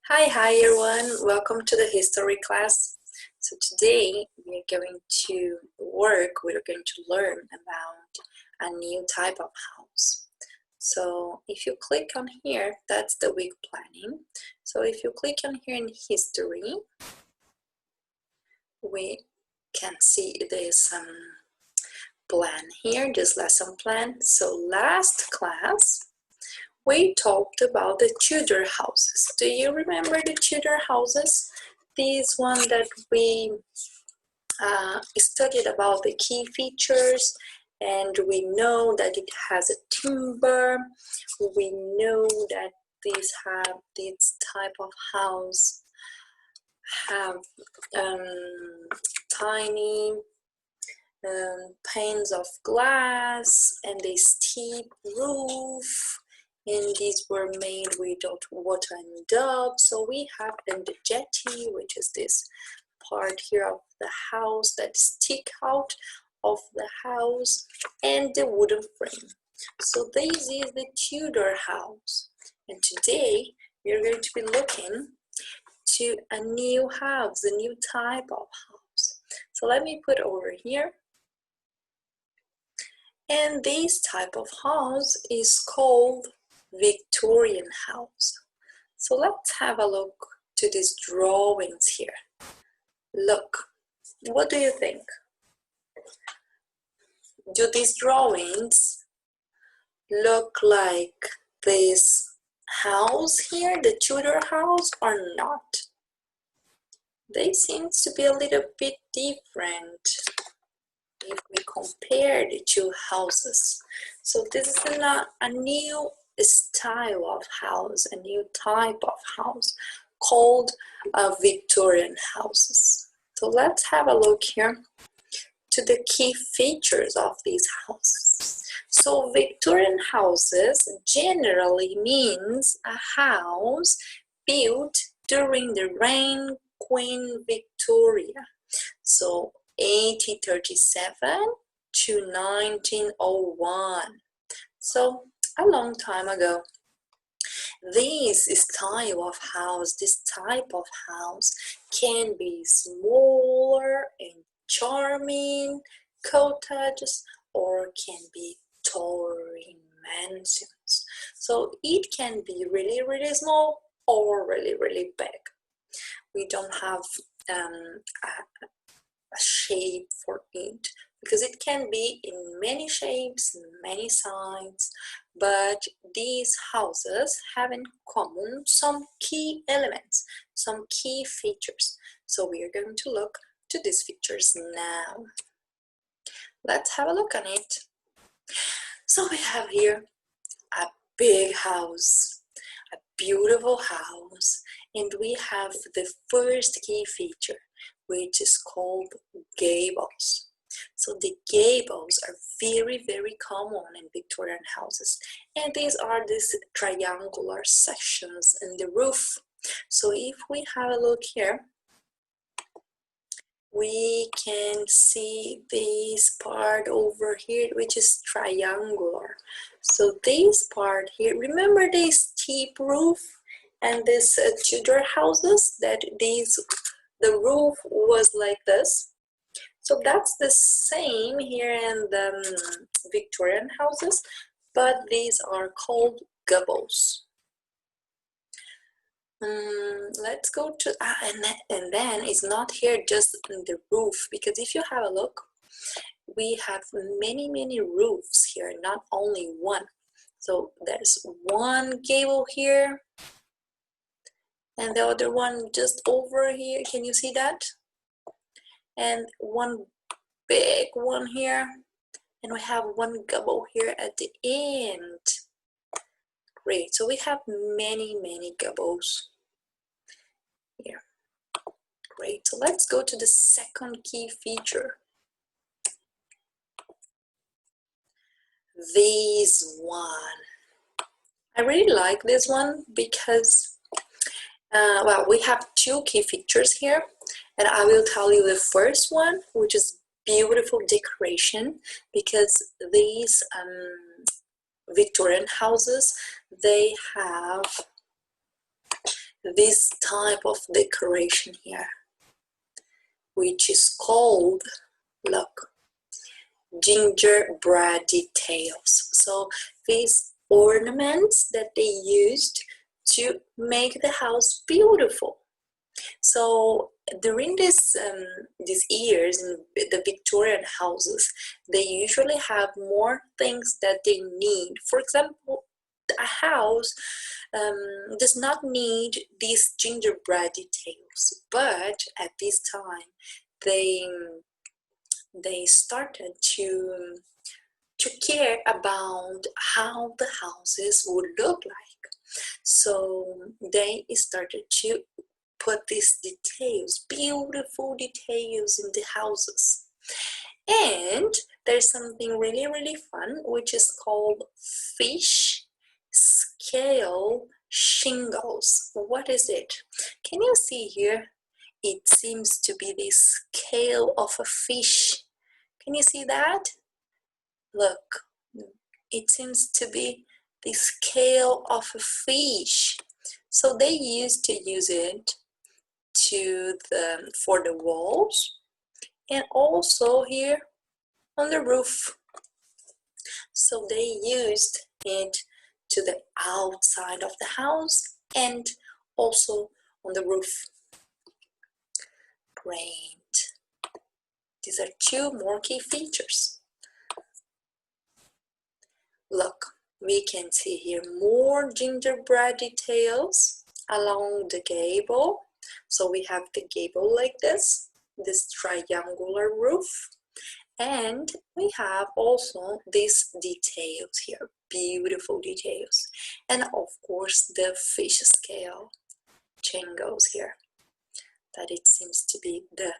Hi everyone, welcome to the history class. So today we're going to learn about a new type of house. So if you click on here, that's the week planning. So if you click on here in history, we can see this plan here, this lesson plan. So last class, we talked about the Tudor houses. Do you remember the Tudor houses? These one that we studied about the key features, and we know that it has a timber. We know that these type of house have tiny panes of glass and a steep roof, and these were made with water and dub. So we have then the jetty, which is this part here of the house that stick out of the house, and the wooden frame. So this is the Tudor house, and today we're going to be looking to a new house, a new type of house. So let me put over here. And this type of house is called Victorian house. So let's have a look to these drawings here. Look, what do you think? Do these drawings look like this house here, the Tudor house, or not? They seem to be a little bit different if we compare the two houses. So this is a new style of house, a new type of house called Victorian houses. So let's have a look here to the key features of these houses. So Victorian houses generally means a house built during the reign of Queen Victoria. So 1837 to 1901. So a long time ago. This style of house, this type of house can be smaller and charming cottages, or can be towering mansions. So it can be really, really small or really, really big. We don't have a shape for it, because it can be in many shapes, many sizes, but these houses have in common some key elements, some key features. So we are going to look to these features now. Let's have a look on it. So we have here a big house, a beautiful house, and we have the first key feature, which is called gables. So the gables are very, very common in Victorian houses, and these are these triangular sections in the roof. So if we have a look here, we can see this part over here, which is triangular. So this part here, remember this steep roof and this Tudor houses, that the roof was like this. So that's the same here in the Victorian houses, but these are called gables. Let's go to, and then it's not here just in the roof, because if you have a look, we have many, many roofs here, not only one. So there's one gable here, and the other one just over here. Can you see that? And one big one here, and we have one gable here at the end. Great, so we have many, many gables here. Great, so let's go to the second key feature. This one. I really like this one because, well, we have two key features here, and I will tell you the first one, which is beautiful decoration, because these Victorian houses, they have this type of decoration here, which is called, look, gingerbread details. So these ornaments that they used to make the house beautiful. So during these years in the Victorian houses, they usually have more things that they need. For example, a house does not need these gingerbread details, but at this time they started to care about how the houses would look like. So they started to put these details, beautiful details in the houses. And there's something really, really fun, which is called fish scale shingles. What is it? Can you see here? It seems to be the scale of a fish. Can you see that? Look, it seems to be the scale of a fish. So they used to use it for the walls and also here on the roof. So they used it to the outside of the house and also on the roof. Great. These are two more key features. Look, we can see here more gingerbread details along the gable. So we have the gable like this triangular roof, and we have also these details here, beautiful details, and of course the fish scale shingles here, that it seems to be the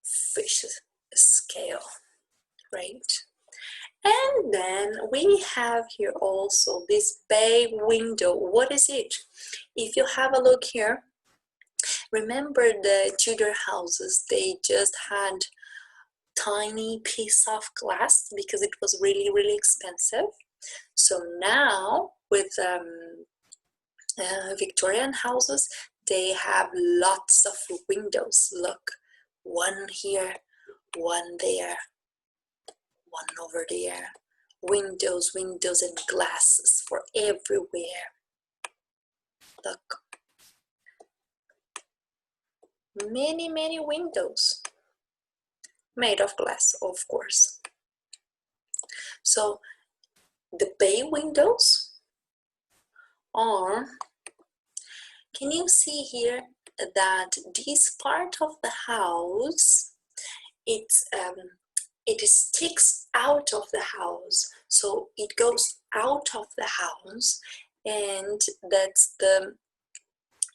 fish scale, right? And then we have here also this bay window. What is it? If you have a look here, remember the Tudor houses, they just had tiny piece of glass because it was really, really expensive. So now with Victorian houses, they have lots of windows. Look, one here, one there, one over there. Windows, windows and glasses for everywhere. Look, many, many windows made of glass, of course. So the bay windows are, can you see here that this part of the house, it sticks out of the house, so it goes out of the house, and that's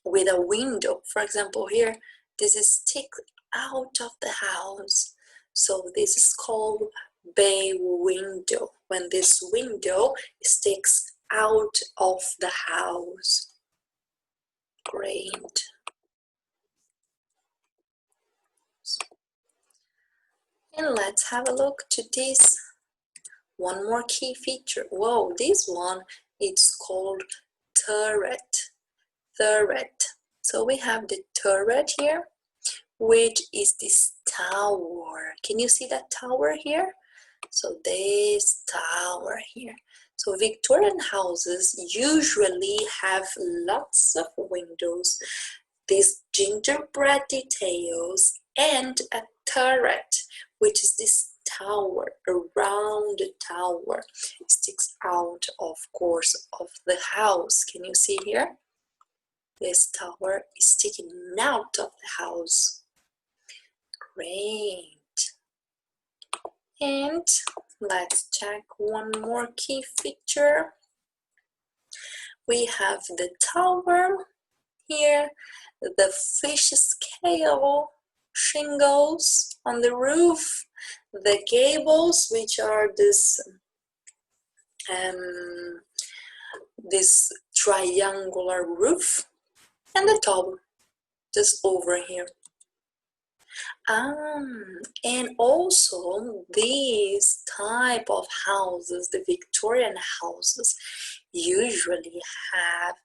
with a window. For example, here this is stick out of the house, so this is called bay window, when this window sticks out of the house. Great. And let's have a look to this one more key feature. Whoa, this one, it's called turret. So we have the turret here, which is this tower. Can you see that tower here? So this tower here. So Victorian houses usually have lots of windows, these gingerbread details, and a turret, which is this tower, around the tower. It sticks out, of course, of the house. Can you see here? This tower is sticking out of the house. Great. And let's check one more key feature. We have the tower here, the fish scale shingles on the roof, the gables, which are this triangular roof, and the tower just over here. And also these type of houses, the Victorian houses, usually have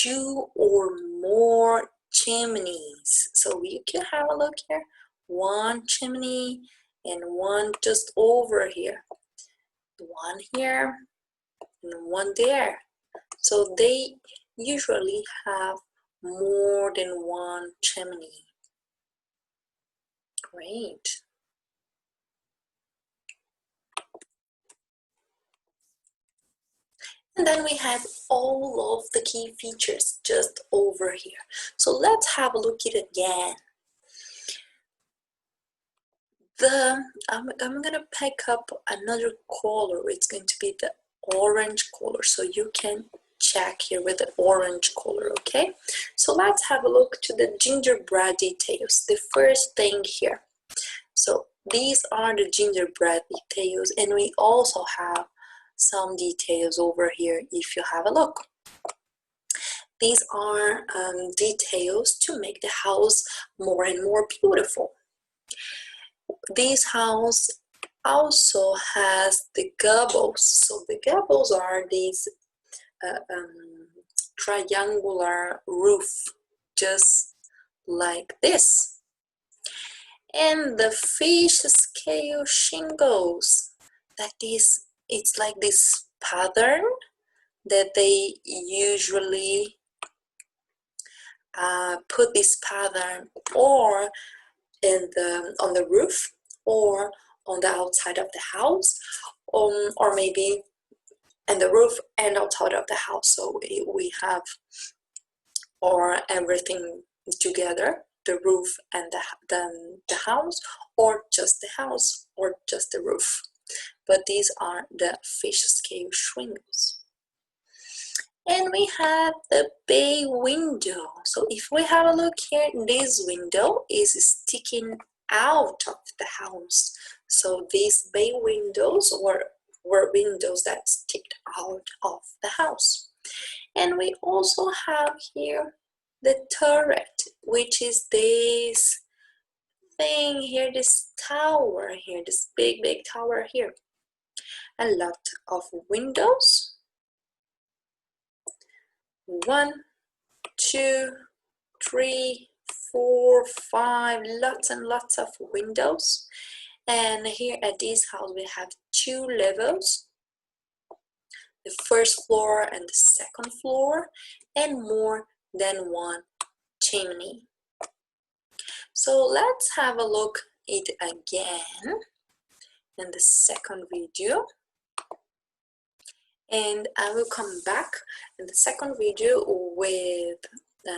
2 or more chimneys. So you can have a look here. 1 chimney and 1 just over here. 1 here and 1 there. So they usually have more than 1 chimney. Great. And then we have all of the key features just over here. So let's have a look at it again. I'm gonna pick up another color. It's going to be the orange color. So you can check here with the orange color, okay? So let's have a look to the gingerbread details. The first thing here. So these are the gingerbread details, and we also have some details over here if you have a look. These are details to make the house more and more beautiful. This house also has the gables. So the gables are these triangular roof, just like this. And the fish scale shingles, that is, it's like this pattern that they usually put this pattern or on the roof or on the outside of the house, or maybe in the roof and outside of the house. So we have or everything together, the roof and the house, or just the house, or just the roof. But these are the fish scale shingles. And we have the bay window. So if we have a look here, this window is sticking out of the house. So these bay windows were windows that stick out of the house. And we also have here the turret, which is this thing here, this tower here, this big tower here. A lot of windows. 1, 2, 3, 4, 5, lots and lots of windows. And here at this house we have 2 levels, the first floor and the second floor, and more than 1 chimney. So let's have a look at it again in the second video. And I will come back in the second video with a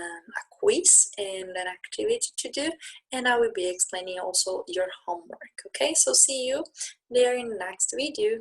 quiz and an activity to do, and I will be explaining also your homework. Okay, so see you there in the next video.